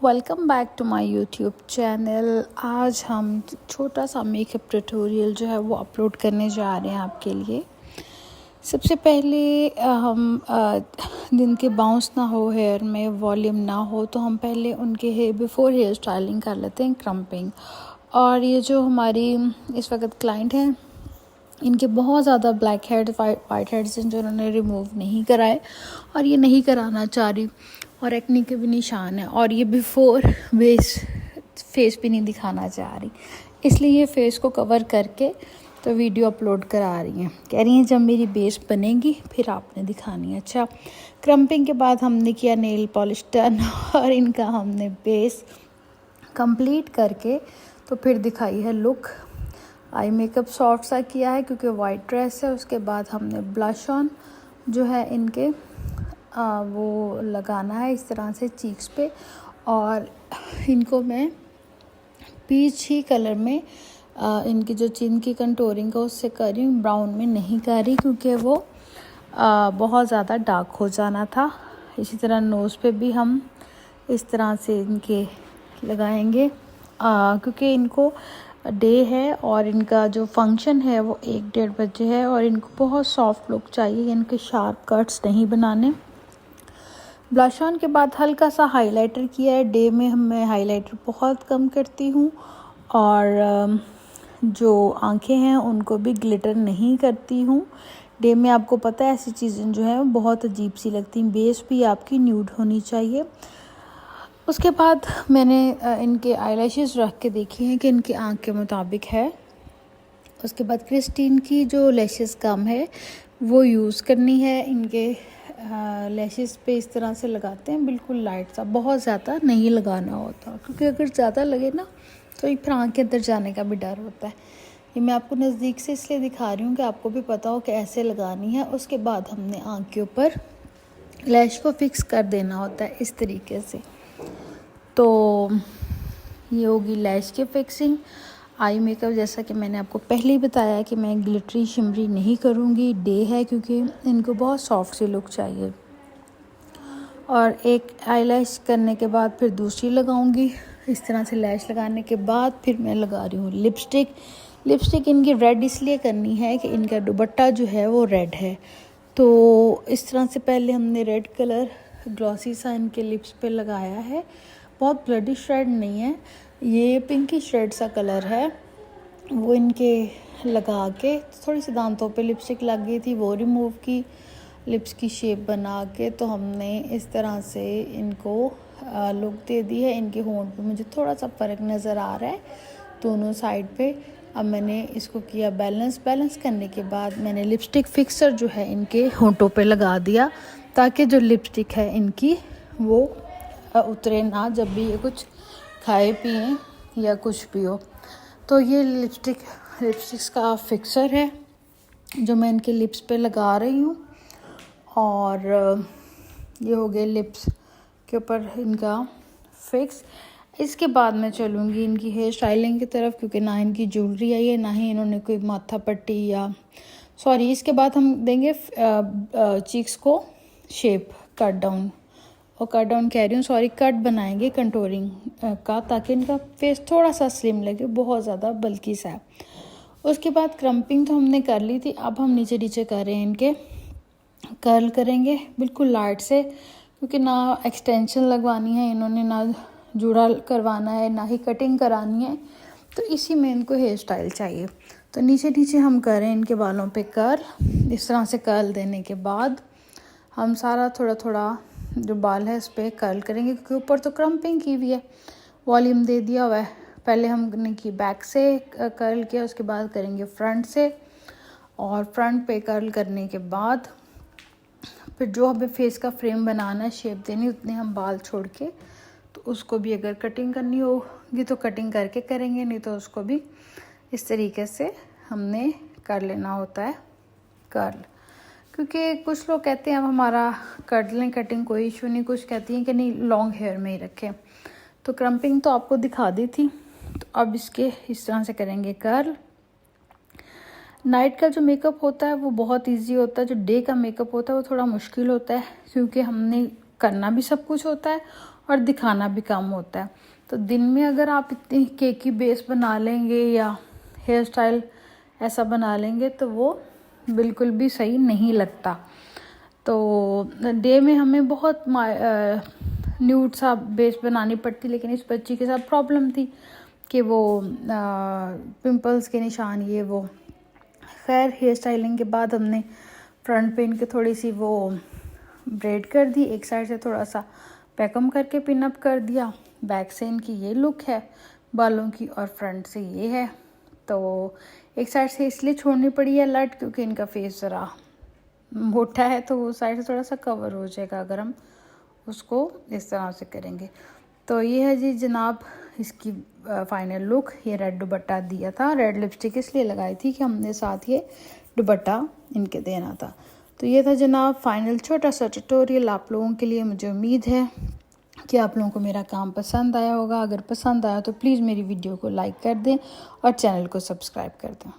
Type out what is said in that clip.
Welcome back to my YouTube channel. आज हम छोटा सा मेकअप ट्यूटोरियल जो है वो अपलोड करने जा रहे हैं आपके लिए। सबसे पहले जिनके बाउंस ना हो हेयर में, वॉल्यूम ना हो, तो हम पहले उनके बिफोर हेयर स्टाइलिंग कर लेते हैं, क्रम्पिंग। और ये जो हमारी इस वक्त क्लाइंट हैं, इनके बहुत ज़्यादा ब्लैक हेड्स, वाइट हेड्स हैं जो उन्होंने रिमूव नहीं कराए और ये नहीं कराना चाह रही, और एक्ने के भी निशान है, और ये बिफोर बेस फेस भी नहीं दिखाना चाह रही, इसलिए ये फेस को कवर करके तो वीडियो अपलोड करा रही हैं। कह रही हैं जब मेरी बेस बनेगी फिर आपने दिखानी है। अच्छा, क्रम्पिंग के बाद हमने किया नेल पॉलिश टर्न और इनका हमने बेस कंप्लीट करके तो फिर दिखाई है लुक। आई मेकअप सॉफ्ट सा किया है क्योंकि वाइट ड्रेस है। उसके बाद हमने ब्लश ऑन जो है इनके वो लगाना है इस तरह से चीक्स पे, और इनको मैं पीच ही कलर में इनकी जो चिन की कंटूरिंग है उससे कर रही हूँ, ब्राउन में नहीं कर रही क्योंकि वो बहुत ज़्यादा डार्क हो जाना था। इसी तरह नोज़ पे भी हम इस तरह से इनके लगाएंगे क्योंकि इनको डे है और इनका जो फंक्शन है वो 1-1:30 बजे है और इनको बहुत सॉफ्ट लुक चाहिए, इनके शार्प कट्स नहीं बनाने। ब्लश ऑन के बाद हल्का सा हाइलाइटर किया है। डे में मैं हाइलाइटर बहुत कम करती हूँ और जो आंखें हैं उनको भी ग्लिटर नहीं करती हूँ। डे में आपको पता है ऐसी चीज़ें जो हैं वो बहुत अजीब सी लगती हैं। बेस भी आपकी न्यूड होनी चाहिए। उसके बाद मैंने इनके आईलैशेस रख के देखी हैं कि इनकी आंख के मुताबिक है। उसके बाद क्रिस्टीन की जो लैशेस कम है वो यूज़ करनी है। इनके लैशेस पे इस तरह से लगाते हैं, बिल्कुल लाइट सा, बहुत ज़्यादा नहीं लगाना होता क्योंकि अगर ज़्यादा लगे ना तो फिर आँख के अंदर जाने का भी डर होता है। ये मैं आपको नज़दीक से इसलिए दिखा रही हूँ कि आपको भी पता हो कि ऐसे लगानी है। उसके बाद हमने आँख के ऊपर लैश को फिक्स कर देना होता है इस तरीके से। तो ये होगी लैश की फिक्सिंग। आई मेकअप जैसा कि मैंने आपको पहले ही बताया कि मैं ग्लिटरी शिमरी नहीं करूँगी, डे है क्योंकि इनको बहुत सॉफ्ट सी लुक चाहिए। और एक आईलैश करने के बाद फिर दूसरी लगाऊंगी। इस तरह से लैश लगाने के बाद फिर मैं लगा रही हूँ लिपस्टिक इनकी रेड इसलिए करनी है कि इनका दुपट्टा जो है वो रेड है। तो इस तरह से पहले हमने रेड कलर ग्लॉसी सा इनके लिप्स पे लगाया है। बहुत ब्लडी शेड नहीं है, ये पिंकी शेड सा कलर है। वो इनके लगा के थोड़ी सी दांतों पे लिपस्टिक लग गई थी, वो रिमूव की, लिप्स की शेप बना के तो हमने इस तरह से इनको लुक दे दी है। इनके होंठ पे मुझे थोड़ा सा फ़र्क नज़र आ रहा है दोनों साइड पे। अब मैंने इसको किया बैलेंस करने के बाद मैंने लिपस्टिक फिक्सर जो है इनके होंठों पे लगा दिया ताकि जो लिपस्टिक है इनकी वो उतरे ना जब भी ये कुछ खाए पिए या कुछ भी हो। तो ये लिपस्टिक्स का फिक्सर है जो मैं इनके लिप्स पे लगा रही हूँ। और ये हो गए लिप्स के ऊपर इनका फिक्स। इसके बाद मैं चलूँगी इनकी हेयर स्टाइलिंग की तरफ क्योंकि ना इनकी ज्वेलरी आई है, ना ही इन्होंने कोई माथा पट्टी या इसके बाद हम देंगे चीक्स को शेप कट डाउन कह रही हूँ कट बनाएंगे कंटूरिंग का, ताकि इनका फेस थोड़ा सा स्लिम लगे, बहुत ज़्यादा बल्कि सा है। उसके बाद क्रम्पिंग तो हमने कर ली थी, अब हम नीचे कर रहे हैं इनके कर्ल करेंगे बिल्कुल लाइट से क्योंकि ना एक्सटेंशन लगवानी है इन्होंने, ना जुड़ा करवाना है, ना ही कटिंग करानी है, तो इसी में इनको हेयर स्टाइल चाहिए। तो नीचे हम करें इनके बालों पे कर्ल। इस तरह से कर्ल देने के बाद हम सारा थोड़ा जो बाल है उस पर कर्ल करेंगे क्योंकि ऊपर तो क्रम्पिंग की हुई है, वॉल्यूम दे दिया हुआ है। पहले हमने की बैक से कर्ल किया, उसके बाद करेंगे फ्रंट से, और फ्रंट पे कर्ल करने के बाद फिर जो हमें फेस का फ्रेम बनाना है, शेप देनी, उतने हम बाल छोड़ के तो उसको भी अगर कटिंग करनी होगी तो कटिंग करके करेंगे, नहीं तो उसको भी इस तरीके से हमने कर लेना होता है कर्ल। क्योंकि कुछ लोग कहते हैं अब हमारा कर लें कटिंग, कोई इशू नहीं, कुछ कहती हैं कि नहीं लॉन्ग हेयर में ही रखें। तो क्रम्पिंग तो आपको दिखा दी थी, तो अब इसके इस तरह से करेंगे कर्ल। नाइट का जो मेकअप होता है वो बहुत इजी होता है, जो डे का मेकअप होता है वो थोड़ा मुश्किल होता है क्योंकि हमने करना भी सब कुछ होता है और दिखाना भी कम होता है। तो दिन में अगर आप इतनी केकी बेस बना लेंगे या हेयर स्टाइल ऐसा बना लेंगे तो वो बिल्कुल भी सही नहीं लगता। तो डे में हमें बहुत न्यूड सा बेस बनानी पड़ती, लेकिन इस बच्ची के साथ प्रॉब्लम थी कि वो पिंपल्स के निशान ये वो। खैर हेयर स्टाइलिंग के बाद हमने फ्रंट पे इनके थोड़ी सी वो ब्रेड कर दी, एक साइड से थोड़ा सा पैकम करके पिन अप कर दिया। बैक से इनकी ये लुक है बालों की और फ्रंट से ये है। तो एक साइड से इसलिए छोड़नी पड़ी है लट क्योंकि इनका फेस ज़रा मोटा है, तो वो साइड से थोड़ा सा कवर हो जाएगा अगर हम उसको इस तरह से करेंगे। तो ये है जी जनाब इसकी फाइनल लुक। ये रेड दुपट्टा दिया था, रेड लिपस्टिक इसलिए लगाई थी कि हमने साथ ये दुपट्टा इनके देना था। तो ये था जनाब फाइनल छोटा सा ट्यूटोरियल आप लोगों के लिए। मुझे उम्मीद है कि आप लोगों को मेरा काम पसंद आया होगा। अगर पसंद आया तो प्लीज़ मेरी वीडियो को लाइक कर दें और चैनल को सब्सक्राइब कर दें।